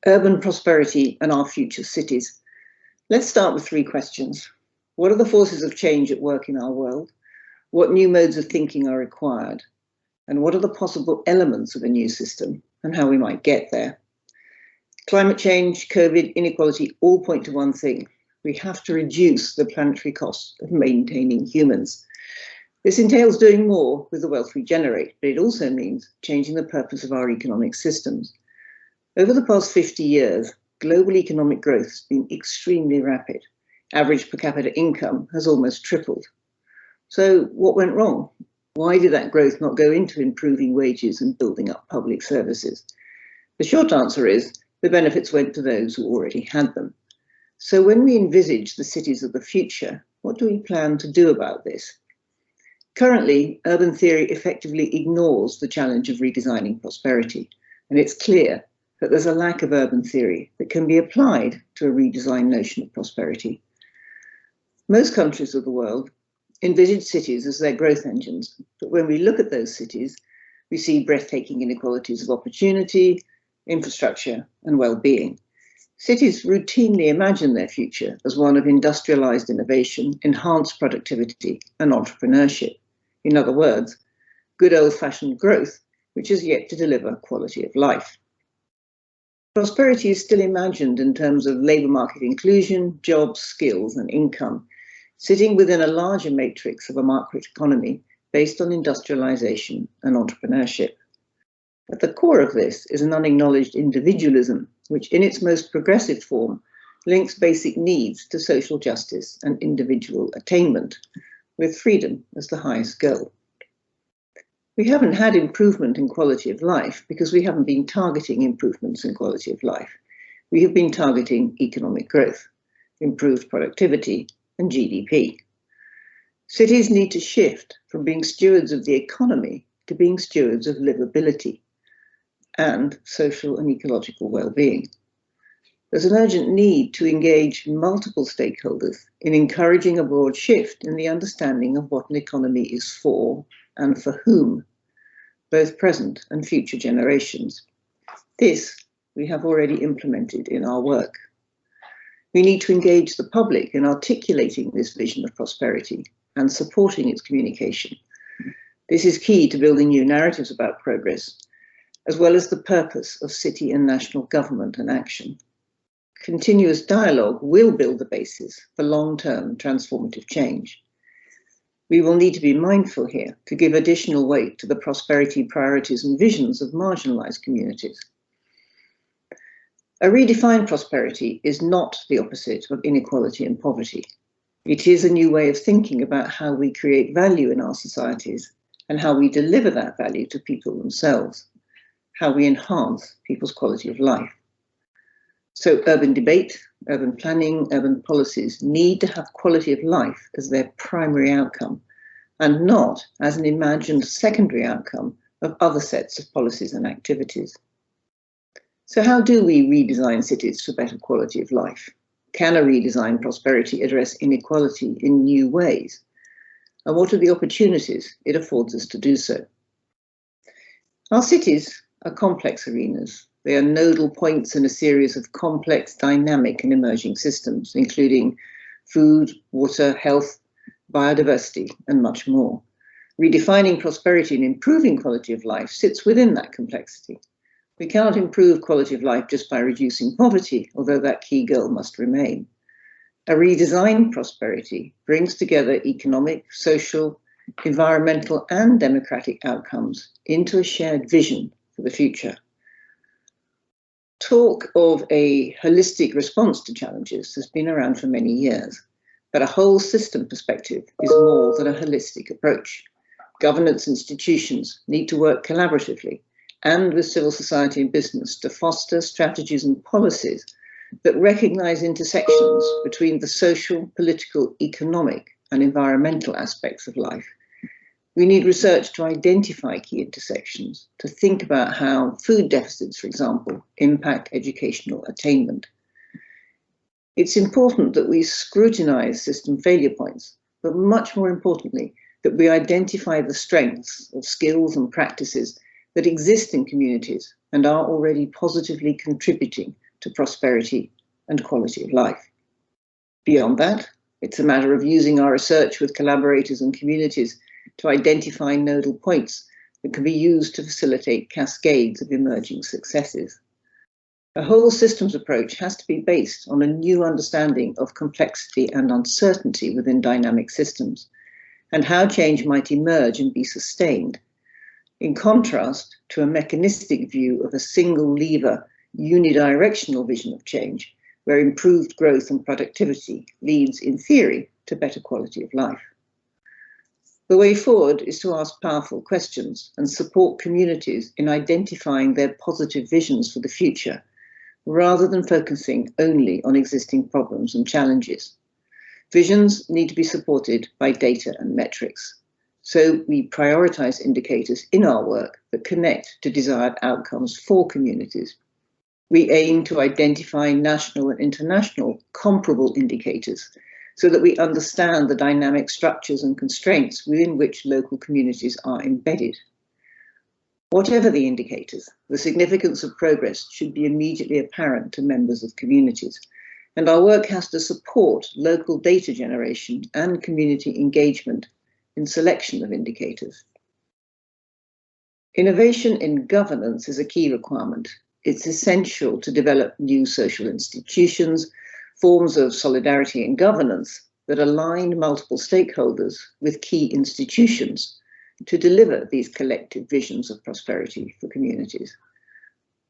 Urban prosperity and our future cities. Let's start with three questions. What are the forces of change at work in our world? What new modes of thinking are required? And what are the possible elements of a new system and how we might get there? Climate change, COVID, inequality all point to one thing. We have to reduce the planetary cost of maintaining humans. This entails doing more with the wealth we generate, but it also means changing the purpose of our economic systems. Over the past 50 years, global economic growth has been extremely rapid. Average per capita income has almost tripled. So what went wrong? Why did that growth not go into improving wages and building up public services? The short answer is the benefits went to those who already had them. So when we envisage the cities of the future, what do we plan to do about this? Currently, urban theory effectively ignores the challenge of redesigning prosperity, and it's clear that there's a lack of urban theory that can be applied to a redesigned notion of prosperity. Most countries of the world envisage cities as their growth engines, but when we look at those cities, we see breathtaking inequalities of opportunity, infrastructure, and well-being. Cities routinely imagine their future as one of industrialized innovation, enhanced productivity, and entrepreneurship. In other words, good old-fashioned growth, which is yet to deliver quality of life. Prosperity is still imagined in terms of labour market inclusion, jobs, skills, and income, sitting within a larger matrix of a market economy based on industrialization and entrepreneurship. At the core of this is an unacknowledged individualism, which in its most progressive form links basic needs to social justice and individual attainment, with freedom as the highest goal. We haven't had improvement in quality of life because we haven't been targeting improvements in quality of life. We have been targeting economic growth, improved productivity, and GDP. Cities need to shift from being stewards of the economy to being stewards of livability and social and ecological well-being. There's an urgent need to engage multiple stakeholders in encouraging a broad shift in the understanding of what an economy is for and for whom, both present and future generations. This we have already implemented in our work. We need to engage the public in articulating this vision of prosperity and supporting its communication. This is key to building new narratives about progress, as well as the purpose of city and national government and action. Continuous dialogue will build the basis for long-term transformative change. We will need to be mindful here to give additional weight to the prosperity priorities and visions of marginalized communities. A redefined prosperity is not the opposite of inequality and poverty. It is a new way of thinking about how we create value in our societies and how we deliver that value to people themselves, how we enhance people's quality of life. So urban debate, urban planning, urban policies need to have quality of life as their primary outcome and not as an imagined secondary outcome of other sets of policies and activities. So how do we redesign cities for better quality of life? Can a redesigned prosperity address inequality in new ways? And what are the opportunities it affords us to do so? Our cities are complex arenas. They are nodal points in a series of complex, dynamic and emerging systems, including food, water, health, biodiversity, and much more. Redefining prosperity and improving quality of life sits within that complexity. We cannot improve quality of life just by reducing poverty, although that key goal must remain. A redesigned prosperity brings together economic, social, environmental, and democratic outcomes into a shared vision for the future. Talk of a holistic response to challenges has been around for many years, but a whole system perspective is more than a holistic approach. Governance institutions need to work collaboratively and with civil society and business to foster strategies and policies that recognize intersections between the social, political, economic, and environmental aspects of life. We need research to identify key intersections, to think about how food deficits, for example, impact educational attainment. It's important that we scrutinize system failure points, but much more importantly, that we identify the strengths of skills and practices that exist in communities and are already positively contributing to prosperity and quality of life. Beyond that, it's a matter of using our research with collaborators and communities to identify nodal points that can be used to facilitate cascades of emerging successes. A whole systems approach has to be based on a new understanding of complexity and uncertainty within dynamic systems, and how change might emerge and be sustained, in contrast to a mechanistic view of a single lever, unidirectional vision of change, where improved growth and productivity leads, in theory, to better quality of life. The way forward is to ask powerful questions and support communities in identifying their positive visions for the future, rather than focusing only on existing problems and challenges. Visions need to be supported by data and metrics. So we prioritize indicators in our work that connect to desired outcomes for communities. We aim to identify national and international comparable indicators so that we understand the dynamic structures and constraints within which local communities are embedded. Whatever the indicators, the significance of progress should be immediately apparent to members of communities, and our work has to support local data generation and community engagement in selection of indicators. Innovation in governance is a key requirement. It's essential to develop new social institutions, forms of solidarity and governance that align multiple stakeholders with key institutions to deliver these collective visions of prosperity for communities.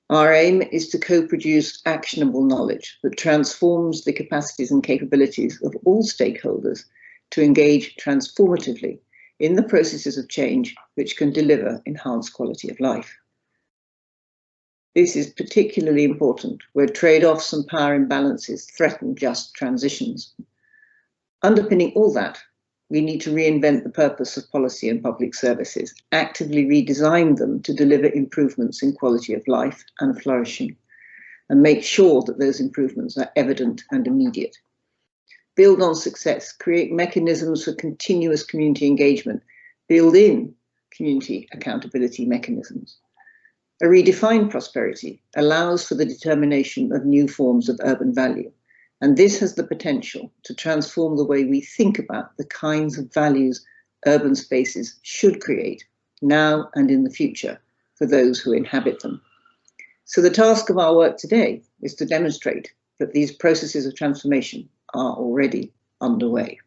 Our aim is to co-produce actionable knowledge that transforms the capacities and capabilities of all stakeholders to engage transformatively in the processes of change which can deliver enhanced quality of life. This is particularly important where trade-offs and power imbalances threaten just transitions. Underpinning all that, we need to reinvent the purpose of policy and public services, actively redesign them to deliver improvements in quality of life and flourishing, and make sure that those improvements are evident and immediate. Build on success, create mechanisms for continuous community engagement, build in community accountability mechanisms. A redefined prosperity allows for the determination of new forms of urban value, and this has the potential to transform the way we think about the kinds of values urban spaces should create now and in the future for those who inhabit them. So the task of our work today is to demonstrate that these processes of transformation are already underway.